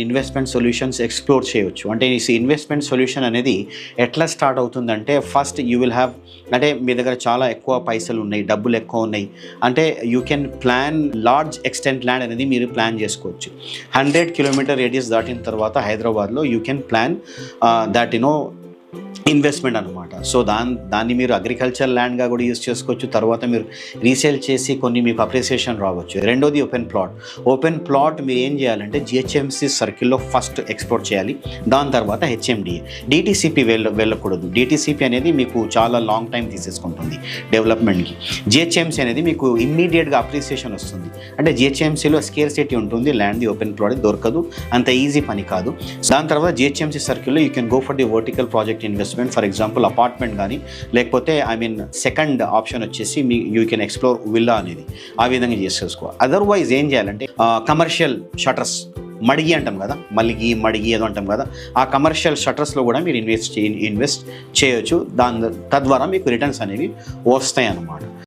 Investment solutions explore చేయొచ్చు. అంటే ఈ ఇన్వెస్ట్మెంట్ సొల్యూషన్ అనేది ఎట్లా స్టార్ట్ అవుతుందంటే, ఫస్ట్ యూ విల్ హ్యావ్ అంటే మీ దగ్గర చాలా ఎక్కువ పైసలున్నాయి, డబ్బులు ఎక్కువున్నాయి అంటే you can plan large extent land అనేది మీరు ప్లాన్ చేసుకోవచ్చు. 100 కిలోమీటర్ రేడియస్ దాటిన తర్వాత హైదరాబాద్‌లో you can plan that investment అనమాట. సో దాన్ని మీరు అగ్రికల్చర్ ల్యాండ్గా కూడా యూజ్ చేసుకోవచ్చు. తర్వాత మీరు రీసేల్ చేసి కొన్ని మీకు అప్రిసియేషన్ రావచ్చు. రెండోది ఓపెన్ ప్లాట్ మీరు ఏం చేయాలంటే జిహెచ్ఎంసీ సర్కిల్లో ఫస్ట్ ఎక్స్‌ప్లోర్ చేయాలి. దాని తర్వాత హెచ్ఎండిఏ. డిటీసీపీ వెళ్ళకూడదు. డిటీసీపీ అనేది మీకు చాలా లాంగ్ టైం తీసేసుకుంటుంది డెవలప్మెంట్కి. జిహెచ్ఎంసీ అనేది మీకు ఇమ్మీడియట్గా అప్రిసియేషన్ వస్తుంది. అంటే జిహెచ్ఎంసీలో స్కేర్సిటీ ఉంటుంది, ల్యాండ్ది ఓపెన్ ప్లాట్ దొరకదు, అంత ఈజీ పని కాదు. దాని తర్వాత జిహెచ్ఎంసీ సర్కిల్లో you can go for the vertical project investment. For example apartment కానీ, లేకపోతే సెకండ్ ఆప్షన్ వచ్చేసి యూ కెన్ ఎక్స్‌ప్లోర్ విల్లా అనేది ఆ విధంగా చేసుకోవాలి. అదర్వైజ్ ఏం చేయాలంటే కమర్షియల్ షటర్స్, మడిగి అంటాం కదా, మడిగి ఏదో అంటాం కదా, ఆ కమర్షియల్ షటర్స్లో కూడా మీరు ఇన్వెస్ట్ చేయొచ్చు. తద్వారా మీకు రిటర్న్స్ అనేవి వస్తాయి అన్నమాట.